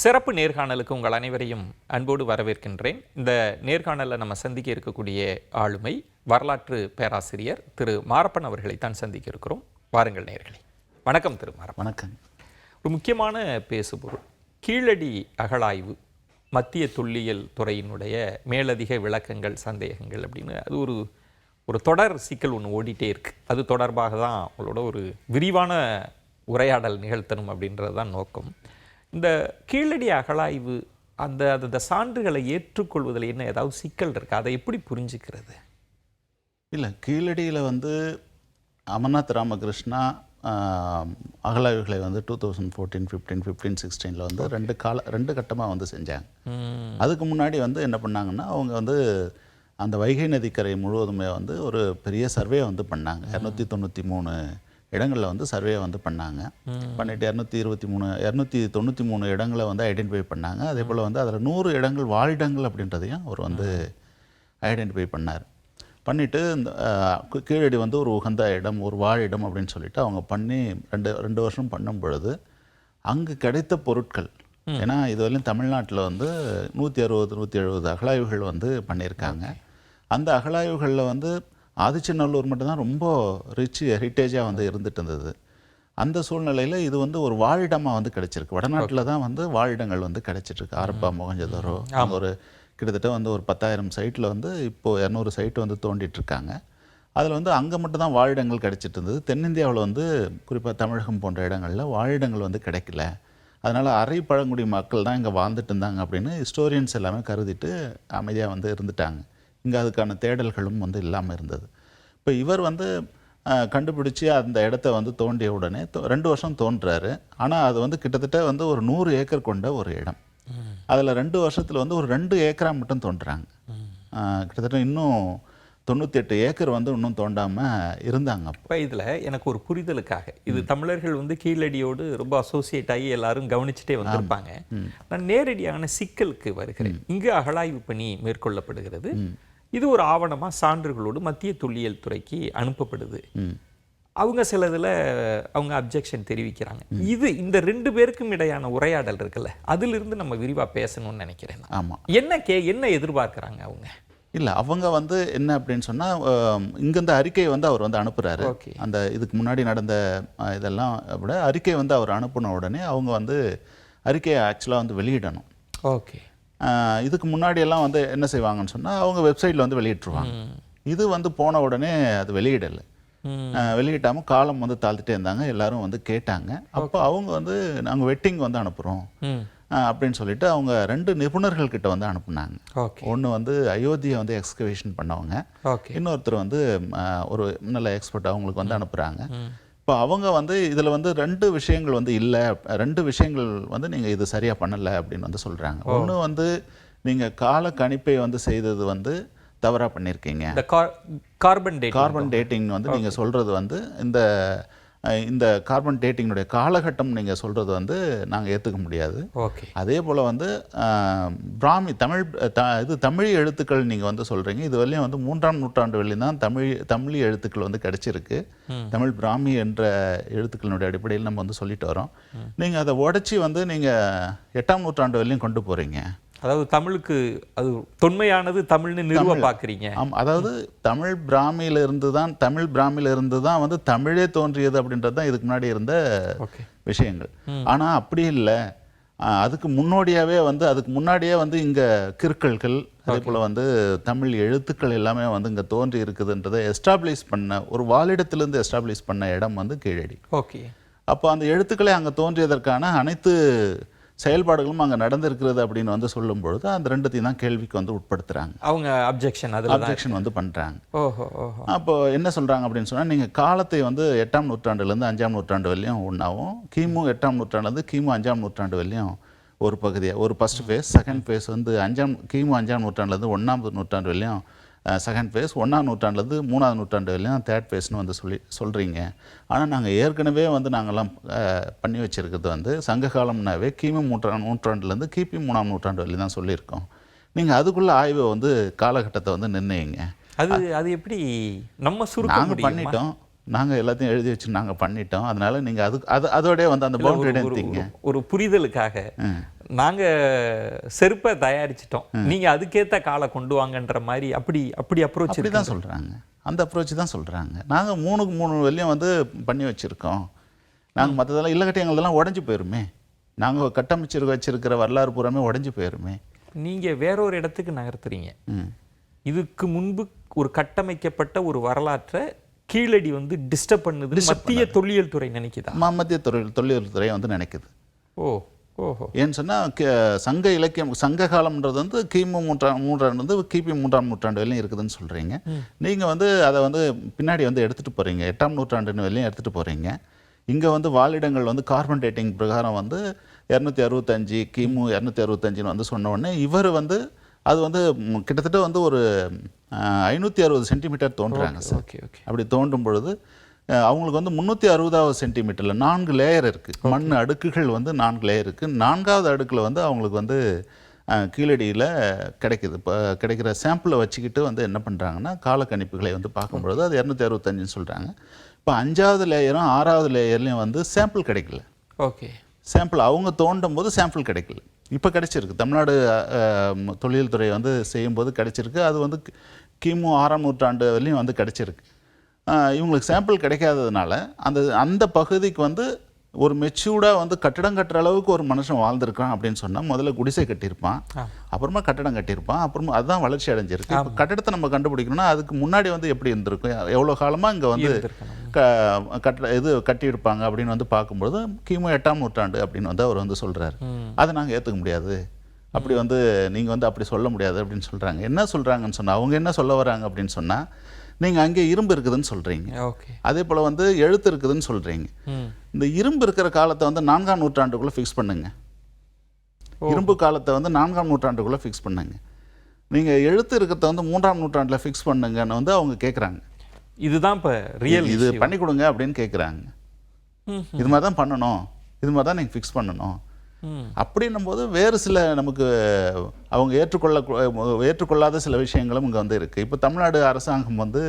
சிறப்பு நேர்காணலுக்கு உங்கள் அனைவரையும் அன்போடு வரவேற்கின்றேன். இந்த நேர்காணலில் நம்ம சந்திக்க இருக்கக்கூடிய ஆளுமை வரலாற்று பேராசிரியர் திரு மாரப்பன் அவர்களை தான் சந்திக்க இருக்கிறோம். வாருங்கள் நேயர்களே. வணக்கம் திரு மாரப்பன். வணக்கம். ஒரு முக்கியமான பேசுபொருள் கீழடி அகழாய்வு, மத்திய தொல்லியல் துறையினுடைய மேலதிக விளக்கங்கள், சந்தேகங்கள் அப்படின்னு அது ஒரு தொடர் சிக்கல் ஒன்று ஓடிட்டே இருக்கு. அது தொடர்பாக தான் உங்களோட ஒரு விரிவான உரையாடல் நிகழ்த்தணும் அப்படின்றது தான் நோக்கம். இந்த கீழடி அகழாய்வு அந்த சான்றுகளை ஏற்றுக்கொள்வதில் என்ன ஏதாவது சிக்கல் இருக்கு? அதை எப்படி புரிஞ்சுக்கிறது? இல்லை, கீழடியில் அமர்நாத் ராமகிருஷ்ணா அகழாய்வுகளை 2014, 15, 16 ரெண்டு கட்டமாக செஞ்சாங்க. அதுக்கு முன்னாடி என்ன பண்ணாங்கன்னா, அவங்க அந்த வைகை நதிக்கரை முழுவதுமே ஒரு பெரிய சர்வே பண்ணாங்க. 293 இடங்களில் சர்வே பண்ணாங்க. பண்ணிட்டு 293 இடங்களை ஐடென்டிஃபை பண்ணாங்க. அதே போல் அதில் 100 இடங்கள் வாழிடங்கள் அப்படின்றதையும் அவர் ஐடென்டிஃபை பண்ணார். பண்ணிவிட்டு இந்த கீழடி ஒரு உகந்த இடம், ஒரு வாழிடம் அப்படின்னு சொல்லிட்டு அவங்க பண்ணி ரெண்டு வருஷம் பண்ணும் பொழுது அங்கு கிடைத்த பொருட்கள், ஏன்னா இதுவரையும் தமிழ்நாட்டில் 160-170 அகழாய்வுகள் பண்ணியிருக்காங்க. அந்த அகழாய்வுகளில் ஆதிச்சநல்லூர் மட்டும்தான் ரொம்ப ரிச் ஹெரிட்டேஜாக இருந்துட்டு இருந்தது. அந்த சூழ்நிலையில் இது ஒரு வாழிடமாக கிடைச்சிருக்கு. வடநாட்டில் தான் வாழிடங்கள் கிடைச்சிட்ருக்கு. ஆரப்பா, மொஹஞ்சதாரோ, ஒரு கிட்டத்தட்ட ஒரு 10,000 சைட்டில் இப்போது 200 சைட்டு தோண்டிட்டுருக்காங்க. அதில் அங்கே மட்டும் தான் வாழிடங்கள் கிடைச்சிட்டு இருந்தது. தென்னிந்தியாவில் குறிப்பாக தமிழகம் போன்ற இடங்களில் வாழிடங்கள் கிடைக்கல. அதனால் அரை பழங்குடி மக்கள் தான் இங்கே வாழ்ந்துட்டு இருந்தாங்க அப்படின்னு ஹிஸ்டோரியன்ஸ் எல்லாமே கருதிட்டு அமைதியாக இருந்துட்டாங்க. இங்கே அதுக்கான தேடல்களும் இல்லாமல் இருந்தது. இப்போ இவர் கண்டுபிடிச்சி அந்த இடத்த தோண்டிய உடனே 2 வருஷம் தோன்றுறாரு. ஆனால் அது கிட்டத்தட்ட ஒரு 100 ஏக்கர் கொண்ட ஒரு இடம். அதில் 2 வருஷத்தில் ஒரு 2 ஏக்கரா மட்டும் தோன்றுறாங்க. கிட்டத்தட்ட இன்னும் 98 ஏக்கர் இன்னும் தோண்டாமல் இருந்தாங்க. இப்போ இதில் எனக்கு ஒரு புரிதலுக்காக, இது தமிழர்கள் கீழடியோடு ரொம்ப அசோசியேட் ஆகி எல்லாரும் கவனிச்சுட்டே வந்திருப்பாங்க. நான் நேரடியான சிக்கலுக்கு வருகிறேன். இங்கு அகழாய்வு பணி மேற்கொள்ளப்படுகிறது. இது ஒரு ஆவணமாக சான்றுகளோடு மத்திய தொல்லியல் துறைக்கு அனுப்பப்படுது. அவங்க சிலதில் அவங்க அப்ஜெக்ஷன் தெரிவிக்கிறாங்க. இந்த 2 பேருக்கும் இடையான உரையாடல் இருக்குல்ல, அதிலிருந்து நம்ம விரிவாக பேசணும்னு நினைக்கிறேன். ஆமாம். என்ன எதிர்பார்க்குறாங்க அவங்க? இல்லை, அவங்க என்ன அப்படின்னு சொன்னால், இங்கேருந்து அறிக்கை அவர் அனுப்புகிறாரு. அந்த இதுக்கு முன்னாடி நடந்த இதெல்லாம் விட அறிக்கை அவர் அனுப்பின உடனே அவங்க அறிக்கையை ஆக்சுவலாக வெளியிடணும். ஓகே. இதுக்கு முன்னாடியெல்லாம் என்ன செய்வாங்கன்னு சொன்னால், அவங்க வெப்சைட்டில் வெளியிட்டுருவாங்க. இது போன உடனே அது வெளியிடலை. வெளியிட்டாமல் காலம் தாழ்த்துட்டே இருந்தாங்க. எல்லாரும் கேட்டாங்க. அப்போ அவங்க நாங்கள் வெட்டிங் அனுப்புகிறோம் அப்படின்னு சொல்லிட்டு அவங்க 2 நிபுணர்கள் கிட்ட அனுப்புனாங்க. ஒன்று அயோத்தியை எக்ஸ்கவேஷன் பண்ணவங்க, இன்னொருத்தர் ஒரு நல்ல எக்ஸ்பர்ட் அவங்களுக்கு அனுப்புகிறாங்க. இப்போ அவங்க இதில் 2 விஷயங்கள் இல்லை, 2 விஷயங்கள் நீங்கள் இது சரியாக பண்ணலை அப்படின்னு சொல்கிறாங்க. ஒன்று நீங்கள் கால கணிப்பை செய்தது தவறாக பண்ணியிருக்கீங்க. கார்பன் டேட்டிங் நீங்கள் சொல்கிறது இந்த கார்பன் டேட்டிங்கினுடைய காலகட்டம் நீங்கள் சொல்கிறது நாங்கள் ஏற்றுக்க முடியாது. அதே போல் பிராமி தமிழ் எழுத்துக்கள் நீங்கள் சொல்கிறீங்க. இது வரையும் 3ஆம் நூற்றாண்டு வரையும் தான் தமிழ் எழுத்துக்கள் கிடைச்சிருக்கு. தமிழ் பிராமி என்ற எழுத்துக்களினுடைய அடிப்படையில் நம்ம சொல்லிட்டு வரோம். நீங்கள் அதை உடச்சி நீங்கள் 8ஆம் நூற்றாண்டு வரையும் கொண்டு போகிறீங்க. அதாவது தமிழுக்கு அது தொன்மையானது தமிழ்னு நிறுவ பார்க்குறீங்க. அதாவது தமிழ் பிராமியிலிருந்து தான் தமிழே தோன்றியது அப்படின்றது தான் இதுக்கு முன்னாடி இருந்த விஷயங்கள். ஆனால் அப்படி இல்லை. அதுக்கு முன்னோடியாகவே அதுக்கு முன்னாடியே இங்கே கிறுக்கல்கள், அதே போல் தமிழ் எழுத்துக்கள் எல்லாமே இங்கே தோன்றி இருக்குதுன்றதை எஸ்டாப்ளிஷ் பண்ண, ஒரு வாழிடத்திலிருந்து எஸ்டாப்ளிஷ் பண்ண இடம் கீழடி. ஓகே. அப்போ அந்த எழுத்துக்களே அங்கே தோன்றியதற்கான அனைத்து செயல்பாடுகளும் அங்கே நடந்திருக்கிறது அப்படின்னு சொல்லும் பொழுது அந்த 2த்தையும் தான் கேள்விக்கு உட்படுத்துறாங்க. அவங்க அப்ஜெக்ஷன் பண்ணுறாங்க. அப்போ என்ன சொல்கிறாங்க அப்படின்னு சொன்னால், நீங்கள் காலத்தை 8ஆம் நூற்றாண்டுலேருந்து 5ஆம் நூற்றாண்டு வரையும் ஒன்றாவும், கிமு 8ஆம் நூற்றாண்டுலேருந்து கிமு 5ஆம் நூற்றாண்டு வரையும் ஒரு பகுதியாக, ஒரு ஃபர்ஸ்ட் ஃபேஸ், செகண்ட் ஃபேஸ் கிமு 5ஆம் நூற்றாண்டுலேருந்து 1ஆம் நூற்றாண்டு வரையும் செகண்ட் ஃபேஸ், 1ஆம் நூற்றாண்டுலேருந்து 3ஆம் நூற்றாண்டு வரையும் தேர்ட் ஃபேஸ்னு சொல்கிறீங்க. ஆனால் நாங்கள் ஏற்கனவே நாங்கள்லாம் பண்ணி வச்சுருக்கிறது சங்க காலம்னாவே கிமு 3ஆம் நூற்றாண்டுலேருந்து கிபி 3ஆம் நூற்றாண்டு வரையும் தான் சொல்லியிருக்கோம். நீங்கள் அதுக்குள்ளே ஆய்வை காலகட்டத்தை நிர்ணயிங்க. அது எப்படி நம்ம நாங்கள் பண்ணிட்டோம். நாங்கள் எல்லாத்தையும் எழுதி வச்சு நாங்கள் பண்ணிட்டோம். அதனால நீங்கள் அதோடய அந்த பவுண்டரி எடுத்தீங்க. ஒரு புரிதலுக்காக நாங்க செருப்பை தயாரிச்சிட்டோம், நீங்க அதுக்கேத்த காலை கொண்டு வாங்கன்ற மாதிரி அப்படி அப்ரோச் அப்படி தான் சொல்கிறாங்க. அந்த அப்ரோச் தான் சொல்கிறாங்க. நாங்கள் 3க்கு 3 வெள்ளியும் வந்து பண்ணி வச்சுருக்கோம். நாங்கள் மற்றதெல்லாம் இல்லக்கட்டி எங்களதெல்லாம் உடஞ்சி போயிருமே. நாங்கள் வச்சிருக்கிற வரலாறு பூராமே உடஞ்சி போயிருமே. நீங்க வேறொரு இடத்துக்கு நகர்த்துறீங்க. இதுக்கு முன்பு ஒரு கட்டமைக்கப்பட்ட ஒரு வரலாற்றை கீழடி வந்து டிஸ்டர்ப் பண்ணுது மத்திய தொல்லியல் துறை நினைக்குதா? மத்திய தொல்லியல் துறை வந்து நினைக்குது. ஓஹோ. ஏன்னு சொன்னால் சங்க இலக்கியம் சங்க காலம்ன்றது வந்து கிமு 3ஆம் வந்து கிபி 3ஆம் நூற்றாண்டு வரையும் இருக்குதுன்னு சொல்கிறீங்க. நீங்கள் வந்து அதை வந்து பின்னாடி வந்து எடுத்துகிட்டு போகிறீங்க, 8ஆம் நூற்றாண்டு வரையும் எடுத்துகிட்டு போகிறீங்க. இங்கே வந்து வாழிடங்கள் வந்து கார்பன் டேட்டிங் பிரகாரம் வந்து 265 கிமு 265 வந்து சொன்ன உடனே இவர் வந்து அது வந்து கிட்டத்தட்ட வந்து ஒரு 560 சென்டிமீட்டர் தோன்றுறாங்க சார். ஓகே. அப்படி தோன்றும் பொழுது அவங்களுக்கு வந்து 360 சென்டிமீட்டரில் 4 லேயர் இருக்குது. மண் அடுக்குகள் வந்து 4 லேயர் இருக்குது. 4ஆவது அடுக்கில் வந்து அவங்களுக்கு வந்து கீழடியில் கிடைக்குது. இப்போ கிடைக்கிற சாம்பிளை வச்சுக்கிட்டு வந்து என்ன பண்ணுறாங்கன்னா காலக்கணிப்புகளை வந்து பார்க்கும்பொழுது அது 265ன்னு சொல்கிறாங்க. இப்போ 5ஆவது லேயரும் 6ஆவது லேயர்லையும் வந்து சாம்பிள் கிடைக்கல. ஓகே. சாம்பிள் அவங்க தோண்டும் போது சாம்பிள் கிடைக்கல. இப்போ கிடைச்சிருக்கு. தமிழ்நாடு தொல்லியல் துறை வந்து செய்யும்போது கிடைச்சிருக்கு. அது வந்து கிமு 6ஆம் நூற்றாண்டு வரையும் வந்து கிடைச்சிருக்கு. இவங்களுக்கு சாம்பிள் கிடைக்காததுனால அந்த பகுதிக்கு வந்து ஒரு மெச்சூர்டாக வந்து கட்டடம் கட்டுற அளவுக்கு ஒரு மனுஷன் வாழ்ந்திருக்கான் அப்படின்னு சொன்னால் முதல்ல குடிசை கட்டியிருப்பான், அப்புறமா கட்டடம் கட்டியிருப்பான், அப்புறமா அதுதான் வளர்ச்சி அடைஞ்சிருக்கு. இப்போ கட்டடத்தை நம்ம கண்டுபிடிக்கணும்னா அதுக்கு முன்னாடி வந்து எப்படி இருந்திருக்கும், எவ்வளோ காலமாக இங்கே வந்து கட்டியிருப்பாங்க அப்படின்னு வந்து பார்க்கும்போது கிமு 8ஆம் நூற்றாண்டு அப்படின்னு வந்து அவர் வந்து சொல்கிறாரு. அதை நாங்கள் ஏற்றுக்க முடியாது, அப்படி வந்து நீங்கள் வந்து அப்படி சொல்ல முடியாது அப்படின்னு சொல்கிறாங்க. என்ன சொல்கிறாங்கன்னு சொன்னால் அவங்க என்ன சொல்ல வராங்க அப்படின்னு சொன்னால் நீங்கள் அங்கே இரும்பு இருக்குதுன்னு சொல்கிறீங்க, அதே போல் வந்து எழுத்து இருக்குதுன்னு சொல்கிறீங்க. இந்த இரும்பு இருக்கிற காலத்தை வந்து 4ஆம் நூற்றாண்டுக்குள்ளே ஃபிக்ஸ் பண்ணுங்க. இரும்பு காலத்தை வந்து 4ஆம் நூற்றாண்டுக்குள்ளே ஃபிக்ஸ் பண்ணுங்க. நீங்கள் எழுத்து இருக்கிறத வந்து 3ஆம் நூற்றாண்டில் ஃபிக்ஸ் பண்ணுங்கன்னு வந்து அவங்க கேட்குறாங்க. இதுதான் இப்போ ரியல், இது பண்ணி கொடுங்க அப்படின்னு கேட்குறாங்க. இது மாதிரி தான் பண்ணணும், இது மாதிரி தான் நீங்கள் ஃபிக்ஸ் பண்ணணும் அப்படின்னும் போது வேறு சில நமக்கு அவங்க ஏற்றுக்கொள்ளாத சில விஷயங்களும் இங்கே வந்து இருக்குது. இப்போ தமிழ்நாடு அரசாங்கம் வந்து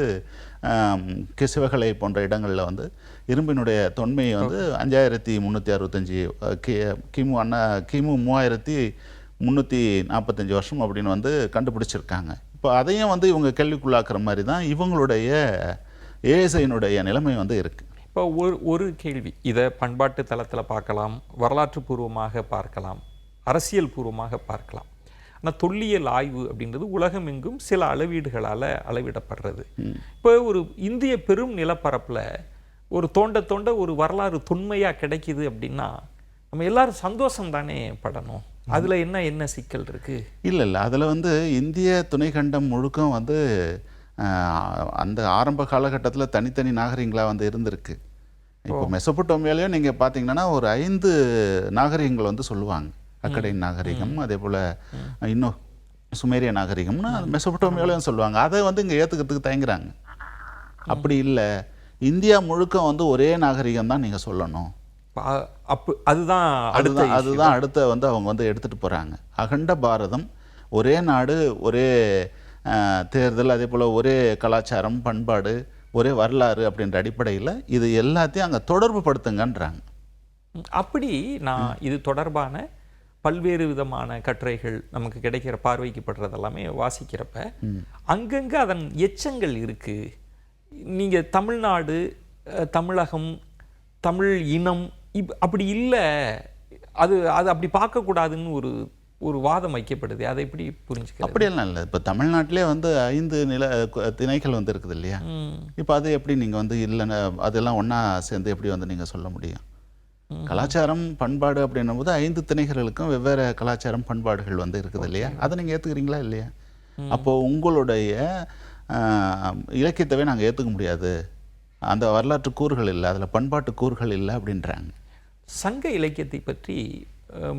சிவகலை போன்ற இடங்களில் வந்து இரும்பினுடைய தொன்மையை வந்து 5365 கிமு 3345 வருஷம் அப்படின்னு வந்து கண்டுபிடிச்சிருக்காங்க. இப்போ அதையும் வந்து இவங்க கேள்விக்குள்ளாக்குற மாதிரி தான் இவங்களுடைய ஏஎஸ்ஐனுடைய நிலைமை வந்து இருக்குது. இப்போ ஒரு கேள்வி, இதை பண்பாட்டு தளத்தில் பார்க்கலாம், வரலாற்று பூர்வமாக பார்க்கலாம், அரசியல் பூர்வமாக பார்க்கலாம். ஆனால் தொல்லியல் ஆய்வு அப்படின்றது உலகம் எங்கும் சில அளவீடுகளால் அளவிடப்படுறது. இப்போ ஒரு இந்திய பெரும் நிலப்பரப்பில் ஒரு தோண்ட ஒரு வரலாறு தொன்மையாக கிடைக்குது அப்படின்னா நம்ம எல்லாரும் சந்தோஷம் தானே படணும். அதில் என்ன சிக்கல் இருக்குது? இல்லை, அதில் வந்து இந்திய துணைக்கண்டம் முழுக்கம் வந்து அந்த ஆரம்ப காலகட்டத்தில் தனித்தனி நாகரிகங்களாக வந்து இருந்திருக்கு. இப்போ மெசொப்பொட்டேமியாலையும் நீங்கள் பார்த்தீங்கன்னா ஒரு 5 நாகரிகங்கள் வந்து சொல்லுவாங்க. அக்கடைன் நாகரிகம், அதே போல் இன்னும் சுமேரிய நாகரிகம்னு மெசொப்பொட்டேமியாலையும் சொல்லுவாங்க. அதை வந்து இங்கே ஏற்றுக்கிறதுக்கு தயங்குறாங்க. அப்படி இல்லை, இந்தியா முழுக்க வந்து ஒரே நாகரிகம் தான் நீங்கள் சொல்லணும். அதுதான் அடுத்த வந்து அவங்க வந்து எடுத்துகிட்டு போகிறாங்க. அகண்ட பாரதம், ஒரே நாடு, ஒரே தேர்தல், அதே போல் ஒரே கலாச்சாரம், பண்பாடு, ஒரே வரலாறு அப்படின்ற அடிப்படையில் இது எல்லாத்தையும் அங்கே தொடர்பு படுத்துங்கன்றாங்க. அப்படி நான் இது தொடர்பான பல்வேறு விதமான கட்டுரைகள் நமக்கு கிடைக்கிற பார்வைக்குப்படுறதெல்லாமே வாசிக்கிறப்ப அங்கங்கே அதன் எச்சங்கள் இருக்குது. நீங்கள் தமிழ்நாடு, தமிழகம், தமிழ் இனம் அப்படி இல்லை, அது அப்படி பார்க்கக்கூடாதுன்னு ஒரு வாதம் வைக்கப்படுது. அதை எப்படி புரிஞ்சுக்க? அப்படியெல்லாம் இல்லை. இப்போ தமிழ்நாட்டிலே வந்து 5 திணைகள் வந்து இருக்குது இல்லையா? இப்போ அது எப்படி நீங்கள் வந்து இல்லைன்னு அதெல்லாம் ஒன்றா சேர்ந்து எப்படி வந்து நீங்கள் சொல்ல முடியும்? கலாச்சாரம், பண்பாடு அப்படின்னும் போது 5 திணைகளுக்கும் வெவ்வேறு கலாச்சாரம், பண்பாடுகள் வந்து இருக்குது இல்லையா? அதை நீங்கள் ஏற்றுக்கிறீங்களா இல்லையா? அப்போது உங்களுடைய இலக்கியத்தவே நாங்கள் ஏற்றுக்க முடியாது, அந்த வரலாற்று கூறுகள் இல்லை, அதில் பண்பாட்டு கூறுகள் இல்லை அப்படின்றாங்க. சங்க இலக்கியத்தை பற்றி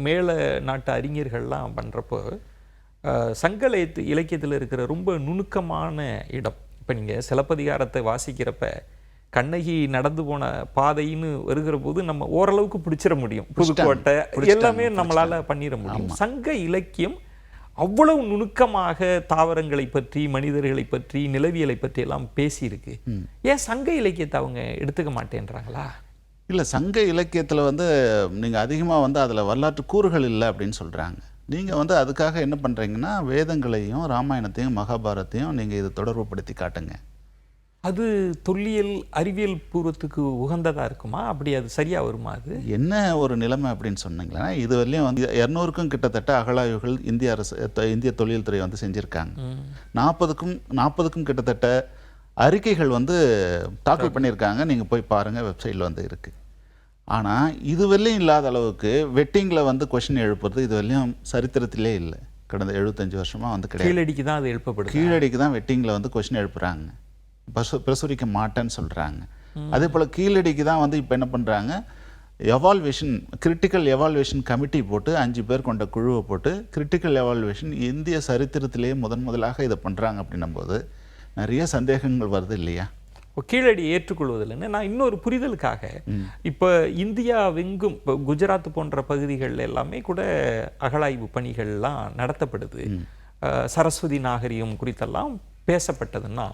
மேல நாட்டு அறிஞர்கள்லாம் பண்ணுறப்போ சங்க இலக்கியத்தில் இருக்கிற ரொம்ப நுணுக்கமான இடம், இப்போ நீங்கள் சிலப்பதிகாரத்தை வாசிக்கிறப்ப கண்ணகி நடந்து போன பாதைன்னு வருகிற போது நம்ம ஓரளவுக்கு பிடிச்சிட முடியும், புதுக்கோட்டை எல்லாமே நம்மளால் பண்ணிட முடியும். சங்க இலக்கியம் அவ்வளவு நுணுக்கமாக தாவரங்களை பற்றி, மனிதர்களை பற்றி, நிலவியலை பற்றி எல்லாம் பேசியிருக்கு. ஏன் சங்க இலக்கியத்தை அவங்க எடுத்துக்க மாட்டேன்றாங்களா? இல்லை, சங்க இலக்கியத்தில் வந்து நீங்கள் அதிகமாக வந்து அதில் வரலாற்று கூறுகள் இல்லை அப்படின்னு சொல்கிறாங்க. நீங்கள் வந்து அதுக்காக என்ன பண்ணுறீங்கன்னா, வேதங்களையும் ராமாயணத்தையும் மகாபாரத்தையும் நீங்கள் இது தொடர்புபடுத்தி காட்டுங்க. அது தொல்லியல் அறிவியல் பூர்வத்துக்கு உகந்ததா இருக்குமா? அப்படி அது சரியா வருமா? அது என்ன ஒரு நிலைமை அப்படின்னு சொன்னீங்கன்னா, இது வரலையும் வந்து 200க்கும் கிட்டத்தட்ட அகழாய்வுகள் இந்திய அரசு இந்திய தொல்லியல் துறை வந்து செஞ்சுருக்காங்க. 40க்கும் கிட்டத்தட்ட அறிக்கைகள் வந்து தாக்கல் பண்ணியிருக்காங்க. நீங்கள் போய் பாருங்கள், வெப்சைட்டில் வந்து இருக்குது. ஆனால் இது வரலையும் இல்லாத அளவுக்கு வெட்டிங்கில் வந்து கொஷின் எழுப்புறது இது வரலையும் சரித்திரத்திலே இல்லை. கடந்த 75 வருஷமாக வந்து கிடையாது. கீழடிக்கு தான் அது எழுப்பப்படுது. கீழடிக்கு தான் வெட்டிங்கில் வந்து கொஷின் எழுப்புறாங்க, பிரசுரிக்க மாட்டேன்னு சொல்கிறாங்க. அதே போல் கீழடிக்கு தான் வந்து இப்போ என்ன பண்ணுறாங்க, எவால்வேஷன் கிரிட்டிக்கல் எவால்வேஷன் கமிட்டி போட்டு 5 பேர் கொண்ட குழுவை போட்டு கிரிட்டிக்கல் எவால்வேஷன் இந்திய சரித்திரத்திலேயே முதலாக இதை பண்ணுறாங்க. அப்படின்னும் போது நிறைய சந்தேகங்கள் வருது இல்லையா? கீழடியை ஏற்றுக்கொள்வதில்லைன்னு நான் இன்னொரு புரிதலுக்காக, இப்போ இந்தியாவெங்கும் இப்போ குஜராத் போன்ற பகுதிகள் எல்லாமே கூட அகழாய்வு பணிகள்லாம் நடத்தப்படுது. சரஸ்வதி நாகரிகம் குறித்தெல்லாம் பேசப்பட்டதுன்னா,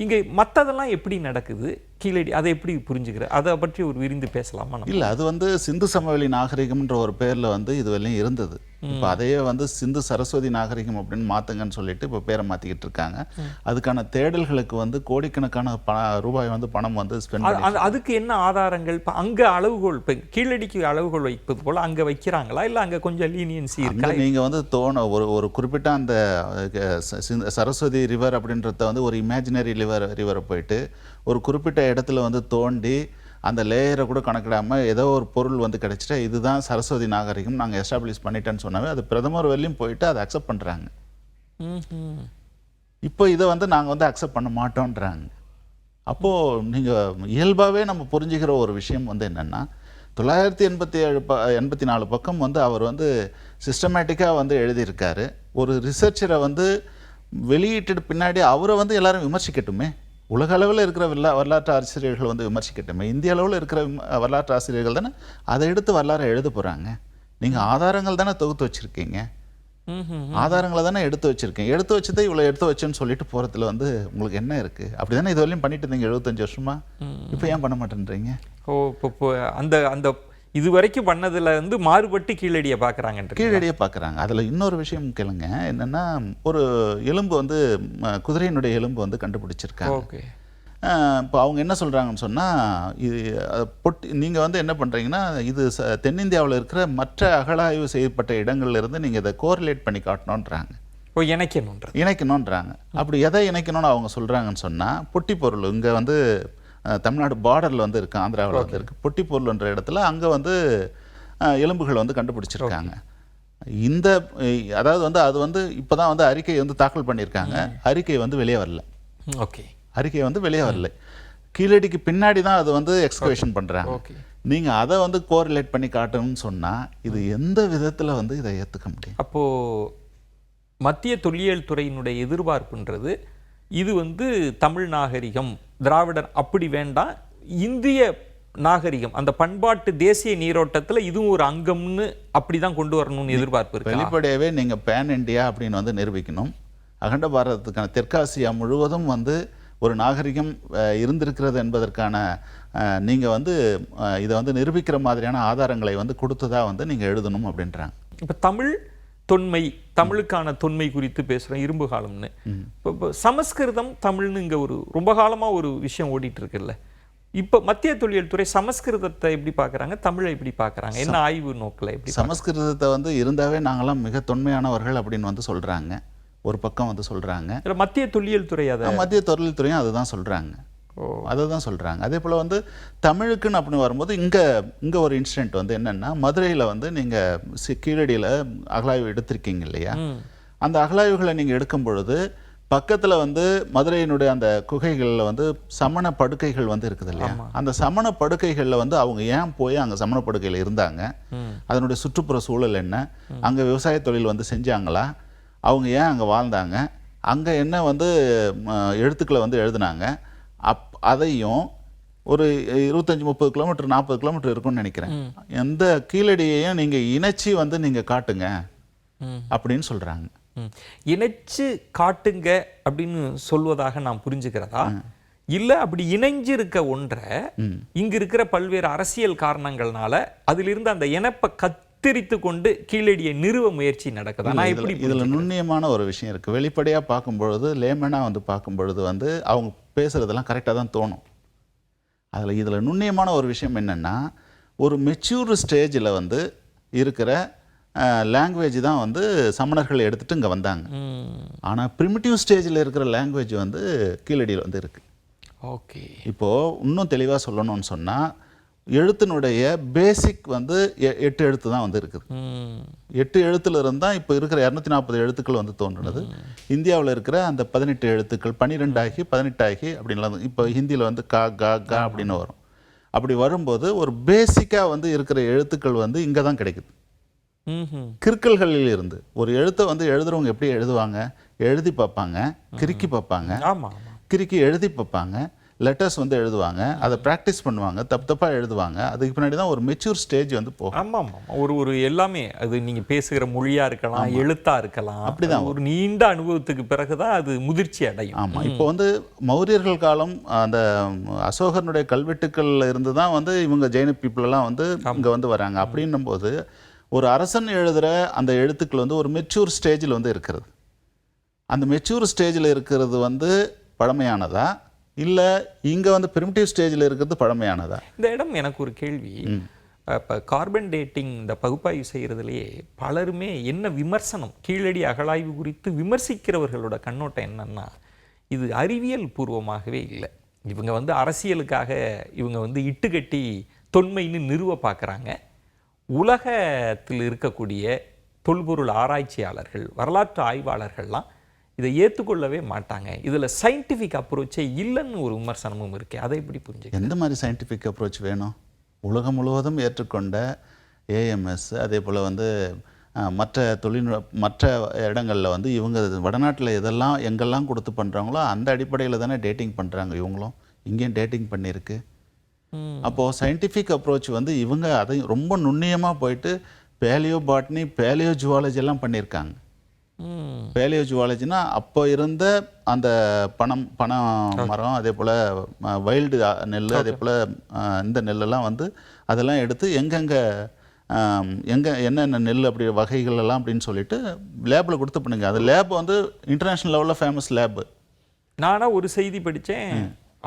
இங்கே மற்றதெல்லாம் எப்படி நடக்குது? கீழடி அதை எப்படி புரிஞ்சுக்கிற, அதை பற்றி ஒரு விரிந்து பேசலாமா? இல்லை, அது வந்து சிந்து சமவெளி நாகரிகம்ன்ற ஒரு பேரில் வந்து இதுவரையும் இருந்தது. இப்போ அதையே வந்து சிந்து சரஸ்வதி நாகரிகம் அப்படின்னு மாற்றுங்கன்னு சொல்லிட்டு இப்போ பேரை மாற்றிக்கிட்டு இருக்காங்க. அதுக்கான தேடல்களுக்கு வந்து கோடிக்கணக்கான ரூபாய் வந்து பணம் வந்து ஸ்பெண்ட். அதுக்கு என்ன ஆதாரங்கள்? இப்போ அங்கே அளவுகோல், இப்போ கீழடிக்கு அளவுகோல் வைப்பது போல் அங்கே வைக்கிறாங்களா, இல்லை அங்கே கொஞ்சம் லீனியன்சி இருக்கா? நீங்கள் வந்து ஒரு குறிப்பிட்ட அந்த சரஸ்வதி ரிவர் அப்படின்றத வந்து ஒரு இமேஜினரி ரிவரை போயிட்டு ஒரு குறிப்பிட்ட இடத்துல வந்து தோண்டி அந்த லேயரை கூட கணக்கிடாமல் ஏதோ ஒரு பொருள் வந்து கிடைச்சிட்டா இதுதான் சரஸ்வதி நாகரிகம் நாங்கள் எஸ்டாப்ளிஷ் பண்ணிட்டேன்னு சொன்னாவே அது பிரதமர் வரலையும் போயிட்டு அதை அக்செப்ட் பண்ணுறாங்க. இப்போ இதை வந்து நாங்கள் வந்து அக்செப்ட் பண்ண மாட்டோன்றாங்க. அப்போது நீங்கள் இயல்பாகவே நம்ம புரிஞ்சுக்கிற ஒரு விஷயம் வந்து என்னென்னா, 984 பக்கம் வந்து அவர் வந்து சிஸ்டமேட்டிக்காக வந்து எழுதியிருக்காரு. ஒரு ரிசர்ச்சரை வந்து வெளியிட்டு பின்னாடி அவரை வந்து எல்லாரும் விமர்சிக்கட்டுமே. உலக அளவில் இருக்கிற வரலாற்று ஆசிரியர்கள் வந்து விமர்சிக்கட்டுமே. இந்திய அளவில் இருக்கிற வரலாற்று ஆசிரியர்கள் தானே அதை எடுத்து வரலாறு எழுத போகிறாங்க. நீங்கள் ஆதாரங்கள் தானே தொகுத்து வச்சுருக்கீங்க, ஆதாரங்களை தானே எடுத்து வச்சுருக்கீங்க. எடுத்து வச்சதை இவ்வளோ எடுத்து வச்சேன்னு சொல்லிட்டு போகிறதுல வந்து உங்களுக்கு என்ன இருக்குது? அப்படி தானே இது வரையும் பண்ணிட்டு இருந்தீங்க 75 வருஷமா. இப்போ ஏன் பண்ண மாட்டேன்றீங்க? இப்போ அந்த அந்த இது வரைக்கும் பண்ணதுல வந்து மாறுபட்டு கீழடியை பார்க்குறாங்க. கீழடியை பார்க்குறாங்க. அதில் இன்னொரு விஷயம் கேளுங்க, என்னென்னா ஒரு எலும்பு வந்து குதிரையினுடைய எலும்பு வந்து கண்டுபிடிச்சிருக்காங்க. ஓகே. இப்போ அவங்க என்ன சொல்கிறாங்கன்னு சொன்னால், இது நீங்கள் வந்து என்ன பண்ணுறீங்கன்னா, இது தென்னிந்தியாவில் இருக்கிற மற்ற அகழாய்வு செய்யப்பட்ட இடங்கள்லேருந்து நீங்கள் இதை கோரிலேட் பண்ணி காட்டணுன்றாங்க. இணைக்கணுன்றாங்க. அப்படி எதை இணைக்கணும்னு அவங்க சொல்கிறாங்கன்னு சொன்னால், பொட்டி பொருள் இங்கே வந்து தமிழ்நாடு பார்டரில் வந்து இருக்குது, ஆந்திராவில் வந்து இருக்குது. பொட்டி பொருள்ன்ற இடத்துல அங்கே வந்து எலும்புகள் வந்து கண்டுபிடிச்சிருக்காங்க. இந்த அதாவது வந்து அது வந்து இப்போ தான் வந்து அறிக்கை வந்து தாக்கல் பண்ணியிருக்காங்க. அறிக்கை வந்து வெளியே வரல. அறிக்கை வந்து வெளியே வரல. கீழடிக்கு பின்னாடி தான் அது வந்து எக்ஸ்கவேஷன் பண்ணுறாங்க. நீங்கள் அதை வந்து கோரிலேட் பண்ணி காட்டணும்னு சொன்னால் இது எந்த விதத்தில் வந்து இதை ஏற்றுக்க முடியும்? அப்போது மத்திய தொல்லியல் துறையினுடைய எதிர்பார்ப்புன்றது இது வந்து தமிழ் நாகரிகம், திராவிடர் அப்படி வேண்டாம், இந்திய நாகரிகம், அந்த பண்பாட்டு தேசிய நீரோட்டத்தில் இதுவும் ஒரு அங்கம்னு அப்படி தான் கொண்டு வரணும்னு எதிர்பார்ப்பு இருக்கு. வெளிப்படையவே நீங்கள் பேன் இண்டியா அப்படின்னு வந்து நிரூபிக்கணும். அகண்ட பாரதத்துக்கான தெற்காசியா முழுவதும் வந்து ஒரு நாகரிகம் இருந்திருக்கிறது என்பதற்கான நீங்கள் வந்து இதை வந்து நிரூபிக்கிற மாதிரியான ஆதாரங்களை வந்து கொடுத்ததா வந்து நீங்கள் எழுதணும் அப்படின்றாங்க. இப்போ தமிழ் தொன்மை, தமிழுக்கான தொன்மை குறித்து பேசுகிறோம், இரும்பு காலம்னு. இப்போ சமஸ்கிருதம் தமிழ்னு இங்கே ஒரு ரொம்ப காலமாக ஒரு விஷயம் ஓடிட்டு இருக்குல்ல. இப்போ மத்திய தொல்லியல் துறை சமஸ்கிருதத்தை எப்படி பார்க்குறாங்க, தமிழை எப்படி பார்க்குறாங்க, என்ன ஆய்வு நோக்கில் எப்படி? சமஸ்கிருதத்தை வந்து இருந்தாவே நாங்களாம் மிக தொன்மையானவர்கள் அப்படின்னு வந்து சொல்கிறாங்க, ஒரு பக்கம் வந்து சொல்கிறாங்க. இல்லை, மத்திய தொல்லியல் துறை மத்திய தொல்லியல் துறையும் அதுதான் சொல்கிறாங்க. அதை தான் சொல்கிறாங்க. அதே போல் வந்து தமிழுக்குன்னு அப்படின்னு வரும்போது இங்கே ஒரு இன்சிடெண்ட் வந்து என்னென்னா, மதுரையில் வந்து நீங்கள் கீழடியில் அகழாய்வு எடுத்திருக்கீங்க இல்லையா? அந்த அகழாய்வுகளை நீங்கள் எடுக்கும் பொழுது பக்கத்தில் வந்து மதுரையினுடைய அந்த குகைகளில் வந்து சமண படுக்கைகள் வந்து இருக்குது இல்லையா? அந்த சமண படுக்கைகளில் வந்து அவங்க ஏன் போய் அங்கே சமண படுக்கையில் இருந்தாங்க, அதனுடைய சுற்றுப்புற சூழல் என்ன, அங்கே விவசாய தொழில் வந்து செஞ்சாங்களா, அவங்க ஏன் அங்கே வாழ்ந்தாங்க, அங்கே என்ன வந்து எழுத்துக்களை வந்து எழுதுனாங்க, அதையும் ஒரு 25-30 கிலோமீட்டர் 40 கிலோமீட்டர் இருக்கும்னு நினைக்கிறேன், எந்த கீழடியையும் நீங்கள் இணைச்சி வந்து நீங்கள் காட்டுங்க அப்படின்னு சொல்கிறாங்க. இணைச்சு காட்டுங்க அப்படின்னு சொல்வதாக நான் புரிஞ்சுக்கிறதா, இல்லை அப்படி இணைஞ்சிருக்க ஒன்றை இங்கு இருக்கிற பல்வேறு அரசியல் காரணங்கள்னால அதிலிருந்து அந்த இணைப்பை கத்திரித்து கொண்டு கீழடியை நிறுவ முயற்சி நடக்குது. நான் எப்படி இதில் நுண்ணியமான ஒரு விஷயம் இருக்குது. வெளிப்படையாக பார்க்கும்பொழுது, லேமனாக வந்து பார்க்கும்பொழுது வந்து அவங்க பேசுகிறதெல்லாம் கரெக்டாக தான் தோணும். இதில் நுண்ணியமான ஒரு விஷயம் என்னென்னா, ஒரு மெச்சூர் ஸ்டேஜில் வந்து இருக்கிற லாங்குவேஜ் தான் வந்து சமணர்கள் எடுத்துகிட்டு இங்கே வந்தாங்க. ஆனால் ப்ரிமிட்டிவ் ஸ்டேஜில் இருக்கிற லாங்குவேஜ் வந்து கீழடியில் வந்து இருக்குது. ஓகே. இப்போது இன்னும் தெளிவாக சொல்லணும்னு சொன்னால், எழுத்தினுடைய பேசிக் வந்து 8 எழுத்து தான் வந்து இருக்குது. 8 எழுத்துல இருந்தால் இப்போ இருக்கிற 240 எழுத்துக்கள் வந்து தோன்றுனது. இந்தியாவில் இருக்கிற அந்த 18 எழுத்துக்கள் 12 ஆகி 18 ஆகி அப்படின்லாம் இப்போ ஹிந்தியில் வந்து கா கா கா அப்படின்னு வரும். அப்படி வரும்போது ஒரு பேசிக்காக வந்து இருக்கிற எழுத்துக்கள் வந்து இங்கே தான் கிடைக்குது. கிறுக்கல்களில் இருந்து ஒரு எழுத்தை வந்து எழுதுறவங்க எப்படி எழுதுவாங்க? எழுதி பார்ப்பாங்க, கிறுக்கி பார்ப்பாங்க, கிறுக்கி எழுதி பார்ப்பாங்க, லெட்டர்ஸ் வந்து எழுதுவாங்க, அதை ப்ராக்டிஸ் பண்ணுவாங்க, தப்பாக எழுதுவாங்க. அதுக்கு பின்னாடி தான் ஒரு மெச்சூர் ஸ்டேஜ் வந்து போகும். ஆமாம் ஒரு எல்லாமே அது நீங்கள் பேசுகிற மொழியாக இருக்கலாம், எழுத்தாக இருக்கலாம், அப்படிதான் ஒரு நீண்ட அனுபவத்துக்கு பிறகு தான் அது முதிர்ச்சி அடையும். ஆமாம். இப்போ வந்து மௌரியர்கள் காலம் அந்த அசோகனுடைய கல்வெட்டுக்களில் இருந்து தான் வந்து இவங்க ஜெயின பீப்புளெல்லாம் வந்து இங்கே வந்து வராங்க. அப்படின்னும் போது ஒரு அரசன் எழுதுகிற அந்த எழுத்துக்கள் வந்து ஒரு மெச்சூர் ஸ்டேஜில் வந்து இருக்கிறது. அந்த மெச்சூர் ஸ்டேஜில் இருக்கிறது வந்து பழமையானதா, இல்லை இங்கே வந்து பிரிமிட்டிவ் ஸ்டேஜில் இருக்கிறது பழமையானதா? இந்த இடம் எனக்கு ஒரு கேள்வி. இப்போ கார்பன் டேட்டிங் இந்த பகுப்பாய்வு செய்கிறதுலையே பலருமே என்ன விமர்சனம், கீழடி அகழாய்வு குறித்து விமர்சிக்கிறவர்களோட கண்ணோட்டம் என்னன்னா, இது அறிவியல் பூர்வமாகவே இல்லை. இவங்க வந்து அரசியலுக்காக இவங்க வந்து இட்டுக்கட்டி தொன்மைன்னு நிறுவ பார்க்குறாங்க. உலகத்தில் இருக்கக்கூடிய தொல்பொருள் ஆராய்ச்சியாளர்கள், வரலாற்று ஆய்வாளர்கள்லாம் இதை ஏற்றுக்கொள்ளவே மாட்டாங்க. இதில் சயின்டிஃபிக் அப்ரோச்சே இல்லைன்னு ஒரு விமர்சனமும் இருக்குது. அதை எப்படி புரிஞ்சுக்க? எந்த மாதிரி சயின்டிஃபிக் அப்ரோச் வேணும்? உலகம் முழுவதும் ஏற்றுக்கொண்ட ஏஎம்எஸ், அதே போல் வந்து மற்ற இடங்களில் வந்து இவங்க வடநாட்டில் எங்கெல்லாம் கொடுத்து பண்ணுறாங்களோ அந்த அடிப்படையில் தானே டேட்டிங் பண்ணுறாங்க. இவங்களும் இங்கேயும் டேட்டிங் பண்ணியிருக்கு. அப்போது சயின்டிஃபிக் அப்ரோச் வந்து இவங்க அதையும் ரொம்ப நுண்ணியமாக போயிட்டு பேலியோ பாட்னி, பேலியோ ஜுவாலஜி எல்லாம் பண்ணியிருக்காங்க. பேலியோ ஜுவாலஜினா அப்போ இருந்த அந்த பனை மரம், அதே போல் வைல்டு நெல், அதே போல் இந்த நெல்லெல்லாம் வந்து அதெல்லாம் எடுத்து எங்கே என்னென்ன நெல் அப்படி வகைகள் எல்லாம் அப்படின்னு சொல்லிட்டு லேபில் கொடுத்து பண்ணுங்க. அது லேப் வந்து இன்டர்நேஷ்னல் லெவலில் ஃபேமஸ் லேப். நானா ஒரு செய்தி படித்தேன்,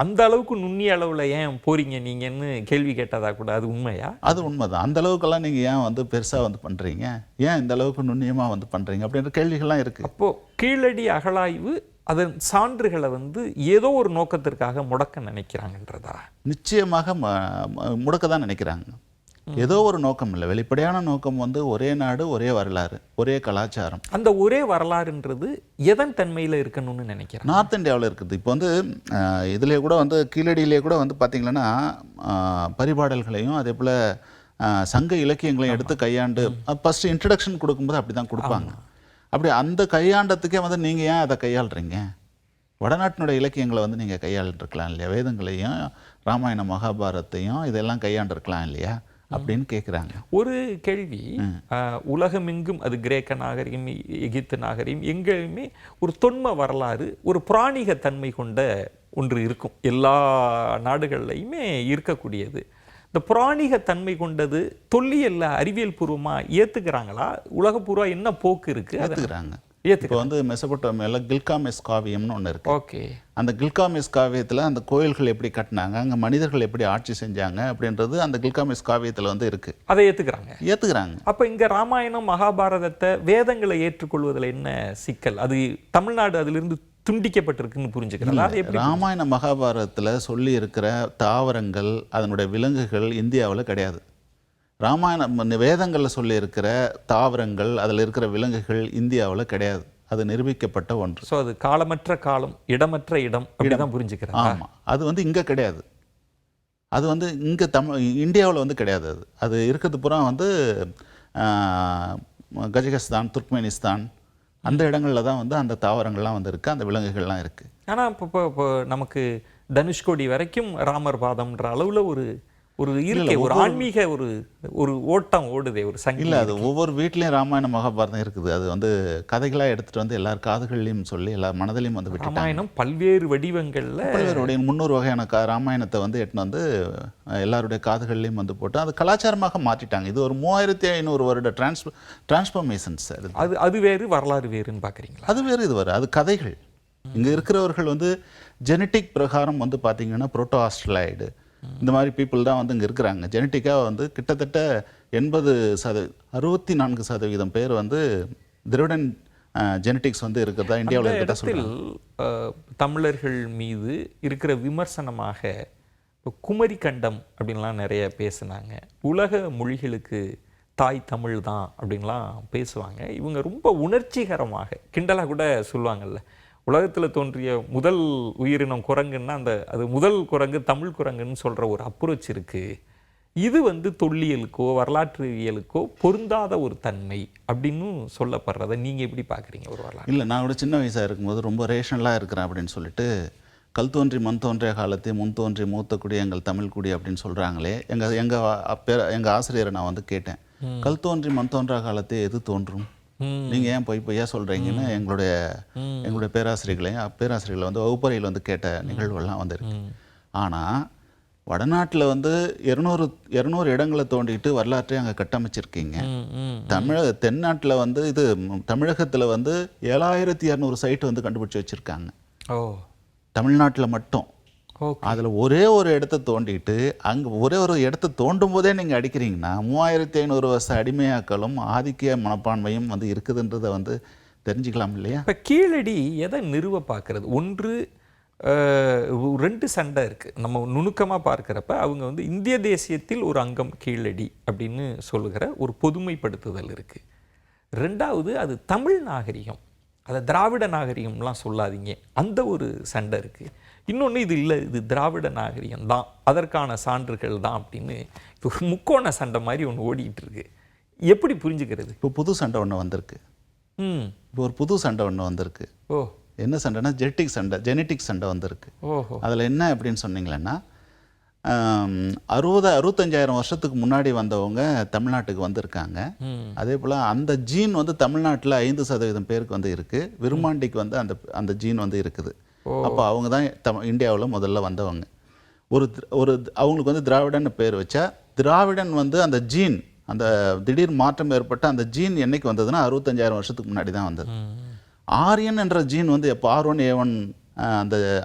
அந்த அளவுக்கு நுண்ணிய அளவில் ஏன் போறீங்க நீங்கன்னு கேள்வி கேட்டதா கூட. அது உண்மையா? அது உண்மைதான். அந்த அளவுக்கெல்லாம் நீங்கள் ஏன் வந்து பெருசாக வந்து பண்ணுறீங்க, ஏன் இந்த அளவுக்கு நுண்ணியமாக வந்து பண்ணுறீங்க அப்படின்ற கேள்விகள்லாம் இருக்குது. அப்போது கீழடி அகழாய்வு அதன் சான்றுகளை வந்து ஏதோ ஒரு நோக்கத்திற்காக முடக்க நினைக்கிறாங்கன்றதா? நிச்சயமாக முடக்க தான் நினைக்கிறாங்க. ஏதோ ஒரு நோக்கம் இல்லை, வெளிப்படையான நோக்கம் வந்து ஒரே நாடு, ஒரே வரலாறு, ஒரே கலாச்சாரம். அந்த ஒரே வரலாறுன்றது எதன் தன்மையில் இருக்கணும்னு நினைக்கிறேன். நார்த் இந்தியாவில் இருக்குது. இப்போ வந்து இதிலே கூட வந்து கீழடியிலே கூட வந்து பார்த்திங்கன்னா பரிபாடல்களையும் அதே போல் சங்க இலக்கியங்களையும் எடுத்து கையாண்டு ஃபஸ்ட்டு இன்ட்ரடக்ஷன் கொடுக்கும்போது அப்படி தான் கொடுப்பாங்க. அப்படி அந்த கையாண்டத்துக்கே வந்து நீங்கள் ஏன் அதை கையாளுறீங்க? வடநாட்டினுடைய இலக்கியங்களை வந்து நீங்கள் கையாளுருக்கலாம் இல்லையா? வேதங்களையும் ராமாயண மகாபாரத்தையும் இதெல்லாம் கையாண்டிருக்கலாம் இல்லையா அப்படின்னு கேட்குறாங்க. ஒரு கேள்வி, உலகமெங்கும் அது கிரேக்க நாகரிகம், எகிப்து நாகரிகம், எங்கேயுமே ஒரு தொன்ம வரலாறு, ஒரு புராணிக தன்மை கொண்ட ஒன்று இருக்கும். எல்லா நாடுகள்லையுமே இருக்கக்கூடியது. இந்த புராணிக தன்மை கொண்டது தொல்லியல்ல அறிவியல் பூர்வமாக ஏற்றுக்கிறாங்களா? உலகப்பூர்வா என்ன போக்கு இருக்குது? ஏற்றுக்கிறாங்க. இப்போ வந்து மெசபடோமியாவில் கில்காமெஸ் காவியம்னு ஒன்று இருக்குது. ஓகே. அந்த கில்காமெஸ் காவியத்தில் அந்த கோயில்கள் எப்படி கட்டினாங்க, அங்கே மனிதர்கள் எப்படி ஆட்சி செஞ்சாங்க அப்படின்றது அந்த கில்காமெஸ் காவியத்தில் வந்து இருக்குது. அதை ஏற்றுக்கிறாங்க. அப்போ இங்கே ராமாயணம் மகாபாரதத்தை வேதங்களை ஏற்றுக்கொள்வதில் என்ன சிக்கல்? அது தமிழ்நாடு அதிலிருந்து துண்டிக்கப்பட்டிருக்குன்னு புரிஞ்சுக்கிறேன். ராமாயண மகாபாரதத்தில் சொல்லி இருக்கிற தாவரங்கள், அதனுடைய விலங்குகள் இந்தியாவில் கிடையாது. ராமாயண வேதங்களில் சொல்லி இருக்கிற தாவரங்கள், அதில் இருக்கிற விலங்குகள் இந்தியாவில் கிடையாது. அது நிரூபிக்கப்பட்ட ஒன்று. ஸோ அது காலமற்ற காலம், இடமற்ற இடம், அப்படிதான் புரிஞ்சுக்கிறேன். ஆமாம், அது வந்து இங்கே கிடையாது. அது வந்து இங்கே இந்தியாவில் வந்து கிடையாது. அது இருக்கிறது பூரா வந்து கஜகஸ்தான், துர்க்மெனிஸ்தான் அந்த இடங்களில் தான் வந்து அந்த தாவரங்கள்லாம் வந்து இருக்குது, அந்த விலங்குகள்லாம் இருக்குது. ஆனால் இப்போ நமக்கு தனுஷ்கோடி வரைக்கும் ராமர் பாதம்ன்ற அளவில் ஒரு இருக்கே, ஒரு ஆன்மீக ஒரு ஒரு ஓட்டம் ஓடுதே, ஒரு சங்கிலி. இல்லை, அது ஒவ்வொரு வீட்லேயும் ராமாயணம் மகாபாரதம் இருக்குது. அது வந்து கதைகளாக எடுத்துகிட்டு வந்து எல்லார் காதுகள்லையும் சொல்லி எல்லார் மனதிலையும் வந்து விட்டுட்டாங்க. ராமாயணம் பல்வேறு வடிவங்களில் பல்வேறு 300 வகையான ராமாயணத்தை வந்து எட்டுன்னு வந்து எல்லாருடைய காதுகள்லையும் வந்து போட்டு அது கலாச்சாரமாக மாற்றிட்டாங்க. இது ஒரு 3500 வருட டிரான்ஸ்ஃபர்மேஷன்ஸ். அது வேறு, வரலாறு வேறுன்னு பார்க்குறீங்களா? அது வேறு, இது வேறு. அது கதைகள். இங்கே இருக்கிறவர்கள் வந்து ஜெனட்டிக் பிரகாரம் வந்து பார்த்தீங்கன்னா புரோட்டோ ஆஸ்ட்ரலாய்டு இந்த மாதிரி பீப்புள் தான் வந்து இங்கே இருக்கிறாங்க. ஜெனட்டிக்காக வந்து கிட்டத்தட்ட 64% பேர் வந்து திராவிடன் ஜெனட்டிக்ஸ் வந்து இருக்கிறதா இந்தியாவில் இருக்கிறதா சொல்கிறாங்க. தமிழர்கள் மீது இருக்கிற விமர்சனமாக இப்போ குமரி கண்டம் அப்படின்லாம் நிறைய பேசுனாங்க. உலக மொழிகளுக்கு தாய் தமிழ் தான் அப்படின்லாம் பேசுவாங்க. இவங்க ரொம்ப உணர்ச்சிகரமாக கிண்டலாக கூட சொல்லுவாங்கல்ல, உலகத்தில் தோன்றிய முதல் உயிரினம் குரங்குன்னா அது முதல் குரங்கு தமிழ் குரங்குன்னு சொல்கிற ஒரு அப்ரோச் இருக்குது. இது வந்து தொல்லியலுக்கோ வரலாற்றுவியலுக்கோ பொருந்தாத ஒரு தன்மை அப்படின்னு சொல்லப்படுறதை நீங்கள் எப்படி பார்க்குறீங்க? ஒரு வரலாறு இல்லை, நான் கூட சின்ன வயசாக இருக்கும்போது ரொம்ப ரேஷனலாக இருக்கிறேன் அப்படின்னு சொல்லிட்டு கல் தோன்றி மண் தோன்றிய காலத்தை முன் தோன்றி மூத்த குடி எங்கள் தமிழ் குடி அப்படின்னு சொல்கிறாங்களே. எங்கள் ஆசிரியரை நான் வந்து கேட்டேன், கல் தோன்றி மண் தோன்றிய காலத்தை எது தோன்றும், நீங்கள் ஏன் பொய்யா சொல்கிறீங்கன்னு எங்களுடைய பேராசிரியர்களை வந்து வகுப்பறையில் வந்து கேட்ட நிகழ்வுகள்லாம் வந்து இருக்கு. ஆனால் வடநாட்டில் வந்து 200 இடங்களை தோண்டிட்டு வரலாற்றை அங்கே கட்டமைச்சிருக்கீங்க. தென்னாட்டில் வந்து இது தமிழகத்தில் வந்து 7200 சைட் வந்து கண்டுபிடிச்சி வச்சுருக்காங்க. தமிழ்நாட்டில் மட்டும். அதில் ஒரே ஒரு இடத்த தோண்டிட்டு அங்கே ஒரே ஒரு இடத்த தோண்டும் போதே நீங்கள் அடிக்கிறீங்கன்னா 3500 வருஷ அடிமையாக்களும் ஆதிக்க மனப்பான்மையும் வந்து இருக்குதுன்றதை வந்து தெரிஞ்சுக்கலாம் இல்லையா? இப்போ கீழடி எதை நிறுவ பார்க்கறது? ஒன்று, 2 சண்டை இருக்குது. நம்ம நுணுக்கமாக பார்க்குறப்ப அவங்க வந்து இந்திய தேசியத்தில் ஒரு அங்கம் கீழடி அப்படின்னு சொல்லுகிற ஒரு பொதுமைப்படுத்துதல் இருக்குது. 2வது, அது தமிழ் நாகரிகம், அதை திராவிட நாகரிகம்லாம் சொல்லாதீங்க, அந்த ஒரு சண்டை இருக்குது. இன்னொன்று, இது இல்லை, இது திராவிட நாகரிகம் தான், அதற்கான சான்றுகள் தான் அப்படின்னு இப்போ முக்கோண சண்டை மாதிரி ஒன்று ஓடிட்டு இருக்கு. எப்படி புரிஞ்சுக்கிறது? இப்போ புது சண்டை ஒன்று வந்திருக்கு. இப்போ ஒரு புது சண்டை ஒன்று வந்திருக்கு. என்ன சண்டைனா ஜெனட்டிக் சண்டை வந்திருக்கு. அதில் என்ன அப்படின்னு சொன்னீங்களேன்னா, 65,000 வருஷத்துக்கு முன்னாடி வந்தவங்க தமிழ்நாட்டுக்கு வந்திருக்காங்க. அதே போல் அந்த ஜீன் வந்து தமிழ்நாட்டில் 5% பேருக்கு வந்து இருக்குது. விருமாண்டிக்கு வந்து அந்த ஜீன் வந்து இருக்குது. அப்போ அவங்க தான் இந்தியாவில் முதல்ல வந்தவங்க. ஒரு அவங்களுக்கு வந்து திராவிடன்னு பேர் வச்சா, திராவிடன் வந்து அந்த ஜீன், அந்த திடீர் மாற்றம் ஏற்பட்ட அந்த ஜீன் என்னைக்கு வந்ததுன்னா 65,000 வருஷத்துக்கு முன்னாடி தான் வந்தது. ஆரியன் என்ற ஜீன் வந்து எப்போ R1A1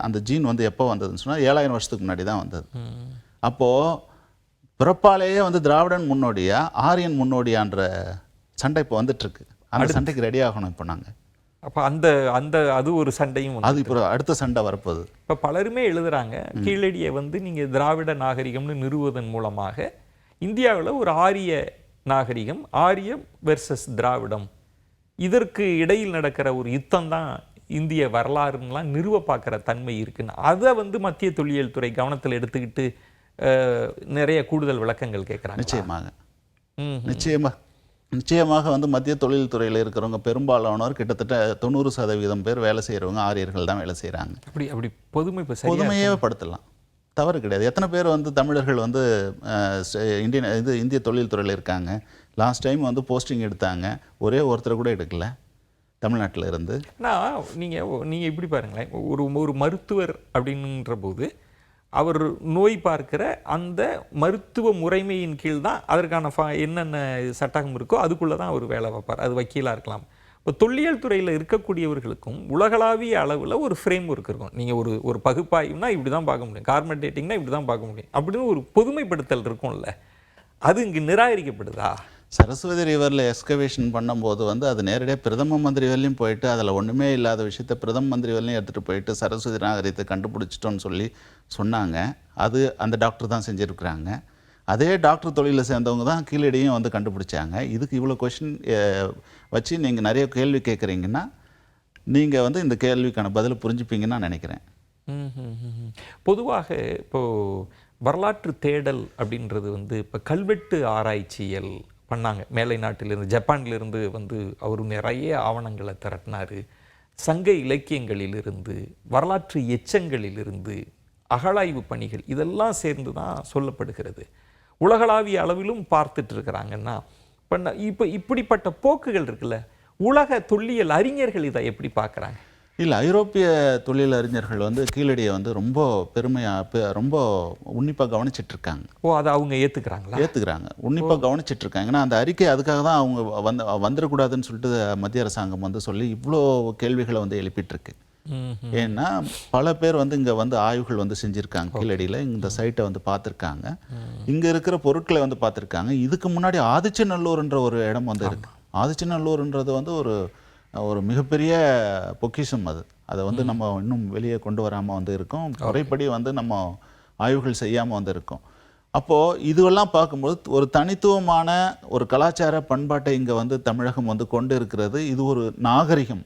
அந்த ஜீன் வந்து எப்போ வந்ததுன்னு சொன்னால் 7,000 வருஷத்துக்கு முன்னாடி தான் வந்தது. அப்போது பிறப்பாலேயே வந்து திராவிடன் முன்னோடியா ஆரியன் முன்னோடியான்ற சண்டை இப்போ வந்துட்டுருக்கு. அந்த சண்டைக்கு ரெடி ஆகணும் இப்போ நாங்கள். அப்போ அது ஒரு சண்டையும் அது இப்போ அடுத்த சண்டை வரப்போகுது. இப்போ பலருமே எழுதுகிறாங்க, கீழடியை வந்து நீங்கள் திராவிட நாகரிகம்னு நிறுவுவதன் மூலமாக இந்தியாவில் ஒரு ஆரிய நாகரிகம், ஆரியம் வெர்சஸ் திராவிடம், இதற்கு இடையில் நடக்கிற ஒரு யுத்தம் தான் இந்திய வரலாறுலாம் நிறுவ பார்க்குற தன்மை இருக்குன்னு அதை வந்து மத்திய தொல்லியல் துறை கவனத்தில் எடுத்துக்கிட்டு நிறைய கூடுதல் விளக்கங்கள் கேட்குறாங்க. நிச்சயமாக வந்து மத்திய தொழில் துறையில் இருக்கிறவங்க பெரும்பாலானோர் கிட்டத்தட்ட 90% பேர் வேலை செய்கிறவங்க ஆரியர்கள் தான் வேலை செய்கிறாங்க. அப்படி பொதுமையே படுத்தலாம், தவறு கிடையாது. எத்தனை பேர் வந்து தமிழர்கள் வந்து இந்திய தொழில் துறையில் இருக்காங்க? லாஸ்ட் டைம் வந்து போஸ்டிங் எடுத்தாங்க, ஒரே ஒருத்தரை கூட எடுக்கல தமிழ்நாட்டில் இருந்து. ஆனால் நீங்கள் இப்படி பாருங்களேன், ஒரு மருத்துவர் அப்படின்ற போது அவர் நோய் பார்க்கிற அந்த மருத்துவ முறைமையின் கீழ் தான் அதற்கான என்னென்ன சட்டகம் இருக்கோ அதுக்குள்ளே தான் அவர் வேலை பார்ப்பார். அது வக்கீலாக இருக்கலாம். இப்போ தொல்லியல் துறையில் இருக்கக்கூடியவர்களுக்கும் உலகளாவிய அளவில் ஒரு ஃப்ரேம் ஒர்க் இருக்கும். நீங்கள் ஒரு பகுப்பாய்வுனா இப்படி தான் பார்க்க முடியும், கார்பன் டேட்டிங்னா இப்படி தான் பார்க்க முடியும் அப்படின்னு ஒரு பொதுமைப்படுத்தல் இருக்கும்ல, அது இங்கே நிராகரிக்கப்படுதா? சரஸ்வதி ரிவரில் எக்ஸ்கவேஷன் பண்ணும்போது வந்து அது நேரடியாக பிரதம மந்திரி வரலையும் போயிட்டு அதில் ஒன்றுமே இல்லாத விஷயத்தை பிரதம மந்திரி வரலையும் எடுத்துகிட்டு போயிட்டு சரஸ்வதி நாகரிகத்தை கண்டுபிடிச்சிட்டோன்னு சொல்லி சொன்னாங்க. அது அந்த டாக்டர் தான் செஞ்சுருக்குறாங்க. அதே டாக்டர் தொழிலில் சேர்ந்தவங்க தான் கீழடியும் வந்து கண்டுபிடிச்சாங்க. இதுக்கு இவ்வளோ கொஷின் வச்சு நீங்கள் நிறைய கேள்வி கேட்குறீங்கன்னா நீங்கள் வந்து இந்த கேள்விக்கான பதில் புரிஞ்சுப்பீங்கன்னு நான் நினைக்கிறேன். பொதுவாக இப்போது வரலாற்று தேடல் அப்படின்றது வந்து இப்போ கல்வெட்டு ஆராய்ச்சியல் பண்ணாங்க. மேலை நாட்டிலிருந்து, ஜப்பான்லேருந்து வந்து அவர் நிறைய ஆவணங்களை திரட்டினார். சங்க இலக்கியங்களிலிருந்து, வரலாற்று எச்சங்களிலிருந்து அகழாய்வு பணிகள் இதெல்லாம் சேர்ந்து தான் சொல்லப்படுகிறது. உலகளாவிய அளவிலும் பார்த்துட்டு இருக்கிறாங்கன்னா இப்போ இப்படிப்பட்ட போக்குகள் இருக்குல்ல, உலக தொல்லியல் அறிஞர்கள் இதை எப்படி பார்க்குறாங்க? இல்லை, ஐரோப்பிய தொழில் அறிஞர்கள் வந்து கீழடியை வந்து ரொம்ப ரொம்ப உன்னிப்பாக கவனிச்சிட்டு இருக்காங்க. அதை அவங்க ஏற்றுக்கிறாங்களா? ஏற்றுக்கிறாங்க, உன்னிப்பாக கவனிச்சிட்டு இருக்காங்க. ஏன்னா அந்த அறிக்கை அதுக்காக தான் அவங்க வந்துடக்கூடாதுன்னு சொல்லிட்டு மத்திய அரசாங்கம் வந்து சொல்லி இவ்வளோ கேள்விகளை வந்து எழுப்பிட்டு இருக்கு. ஏன்னா பல பேர் வந்து இங்கே வந்து ஆய்வுகள் வந்து செஞ்சுருக்காங்க. கீழடியில் இந்த சைட்டை வந்து பார்த்துருக்காங்க, இங்கே இருக்கிற பொருட்களை வந்து பார்த்துருக்காங்க. இதுக்கு முன்னாடி ஆதிச்சநல்லூர்ன்ற ஒரு இடம் வந்து இருக்கு. ஆதிச்சநல்லூர்ன்றது வந்து ஒரு மிகப்பெரிய பொக்கிஷம். அதை வந்து நம்ம இன்னும் வெளியே கொண்டு வராமல் வந்து இருக்கோம். முறைப்படி வந்து நம்ம ஆய்வுகள் செய்யாமல் வந்து இருக்கோம். அப்போது இதுவெல்லாம் பார்க்கும்போது ஒரு தனித்துவமான ஒரு கலாச்சார பண்பாட்டை இங்கே வந்து தமிழகம் வந்து கொண்டு இருக்கிறது. இது ஒரு நாகரிகம்,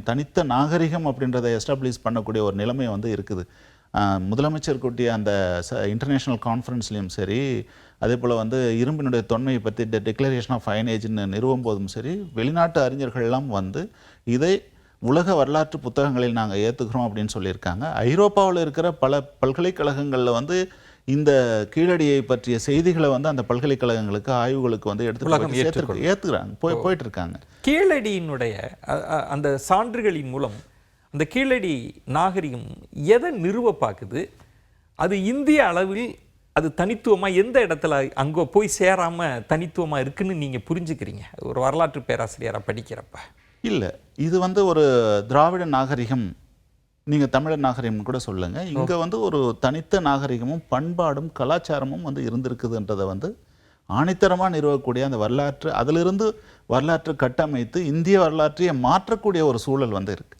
தனித்த நாகரிகம் அப்படின்றத எஸ்டாப்ளிஷ் பண்ணக்கூடிய ஒரு நிலைமை வந்து இருக்குது. முதலமைச்சர் கூட்டிய அந்த இன்டர்நேஷ்னல் கான்ஃபரன்ஸ்லேயும் சரி, அதே போல் வந்து இரும்பினுடைய தொன்மையை பற்றி டிக்ளரேஷன் ஆஃப் அயனேஜ்னு நிறுவும் போதும் சரி, வெளிநாட்டு அறிஞர்கள்லாம் வந்து இதை உலக வரலாற்று புத்தகங்களில் நாங்கள் ஏற்றுக்கிறோம் அப்படின்னு சொல்லியிருக்காங்க. ஐரோப்பாவில் இருக்கிற பல பல்கலைக்கழகங்களில் வந்து இந்த கீழடியை பற்றிய செய்திகளை வந்து அந்த பல்கலைக்கழகங்களுக்கு ஆய்வுகளுக்கு வந்து ஏற்றுக்கிறாங்க, போயிட்டு இருக்காங்க. கீழடியினுடைய அந்த சான்றுகளின் மூலம் அந்த கீழடி நாகரிகம் எதை நிறுவ பார்க்குது? அது இந்திய அளவில் அது தனித்துவமாக எந்த இடத்துல அங்கே போய் சேராமல் தனித்துவமாக இருக்குன்னு நீங்கள் புரிஞ்சுக்கிறீங்க ஒரு வரலாற்று பேராசிரியராக படிக்கிறப்ப? இல்லை, இது வந்து ஒரு திராவிட நாகரிகம், நீங்கள் தமிழர் நாகரிகம் கூட சொல்லுங்கள். இங்கே வந்து ஒரு தனித்த நாகரிகமும் பண்பாடும் கலாச்சாரமும் வந்து இருந்திருக்குதுன்றதை வந்து ஆணித்தரமாக நிறுவக்கூடிய அந்த வரலாற்று, அதிலிருந்து வரலாற்று கட்டமைத்து இந்திய வரலாற்றையே மாற்றக்கூடிய ஒரு சூழல் வந்து இருக்கு.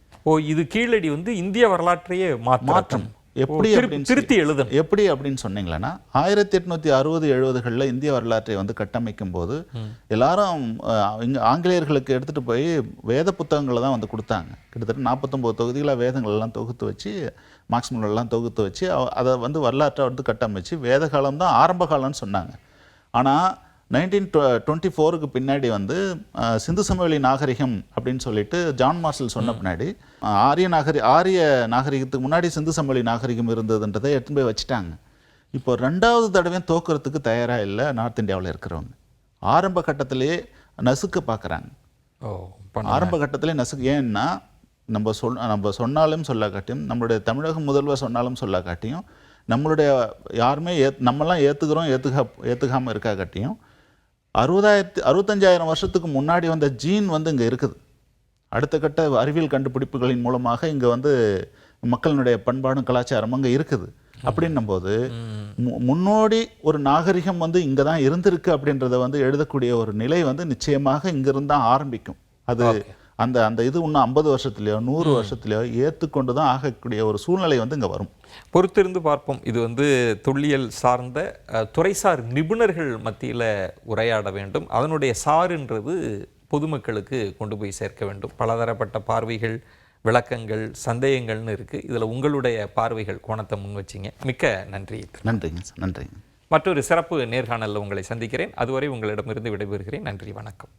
இது கீழடி வந்து இந்திய வரலாற்றையே மாற்றம் எப்படி திருத்தி எழுதணும். எப்படி அப்படின்னு சொன்னீங்களன்னா, 1860-70களில் இந்திய வரலாற்றை வந்து கட்டமைக்கும் போது எல்லாரும் ஆங்கிலேயர்களுக்கு எடுத்துகிட்டு போய் வேத புத்தகங்களை தான் வந்து கொடுத்தாங்க. கிட்டத்தட்ட 49 தொகுதிகளாக வேதங்களெல்லாம் தொகுத்து வச்சு, மார்க்ஸ்மெல்லாம் தொகுத்து வச்சு அதை வந்து வரலாற்றை வந்து கட்டமைச்சு வேத காலம் தான் ஆரம்ப காலம்னு சொன்னாங்க. ஆனால் 1924க்கு பின்னாடி வந்து சிந்து சமவெளி நாகரிகம் அப்படின்னு சொல்லிட்டு ஜான் மார்ஷல் சொன்ன பின்னாடி ஆரிய நாகரிகத்துக்கு முன்னாடி சிந்து சமவெளி நாகரிகம் இருந்ததுன்றதை எடுத்துன்னு போய் வச்சுட்டாங்க. இப்போ 2வது தடவையும் தோக்குறதுக்கு தயாராக இல்லை நார்த் இந்தியாவில் இருக்கிறவங்க. ஆரம்ப கட்டத்திலேயே நசுக்க பார்க்குறாங்க. ஆரம்ப கட்டத்திலே நசுக்கு. ஏன்னா நம்ம சொன்னாலும் சொல்லாக்காட்டியும், நம்மளுடைய தமிழக முதல்வர் சொன்னாலும் சொல்லாக்காட்டியும், நம்மளுடைய யாருமே நம்மெல்லாம் ஏற்றுக்காமல் இருக்கா காட்டியும் 65,000 வருஷத்துக்கு முன்னாடி வந்த ஜீன் வந்து இங்கே இருக்குது. அடுத்த கட்ட அறிவியல் கண்டுபிடிப்புகளின் மூலமாக இங்கே வந்து மக்களினுடைய பண்பாடும் கலாச்சாரமும் அங்கே இருக்குது. அப்படின்னும் போது முன்னோடி ஒரு நாகரிகம் வந்து இங்கே தான் இருந்திருக்கு அப்படின்றத வந்து எழுதக்கூடிய ஒரு நிலை வந்து நிச்சயமாக இங்கிருந்து தான் ஆரம்பிக்கும். அது அந்த இது இன்னும் 50 வருஷத்துலையோ 100 வருஷத்துலையோ ஏற்றுக்கொண்டு தான் ஆகக்கூடிய ஒரு சூழ்நிலை வந்து இங்கே வரும். பொறுத்திருந்து பார்ப்போம். இது வந்து தொல்லியல் சார்ந்த துறைசார் நிபுணர்கள் மத்தியில் உரையாட வேண்டும். அதனுடைய சாறுன்றது பொதுமக்களுக்கு கொண்டு போய் சேர்க்க வேண்டும். பலதரப்பட்ட பார்வைகள், விளக்கங்கள், சந்தேகங்கள்னு இருக்குது. இதில் உங்களுடைய பார்வைகள், கோணத்தை முன் வச்சிங்க. மிக்க நன்றி. நன்றிங்க. மற்றொரு சிறப்பு நேர்காணலில் உங்களை சந்திக்கிறேன். அதுவரை உங்களிடமிருந்து விடைபெறுகிறேன். நன்றி, வணக்கம்.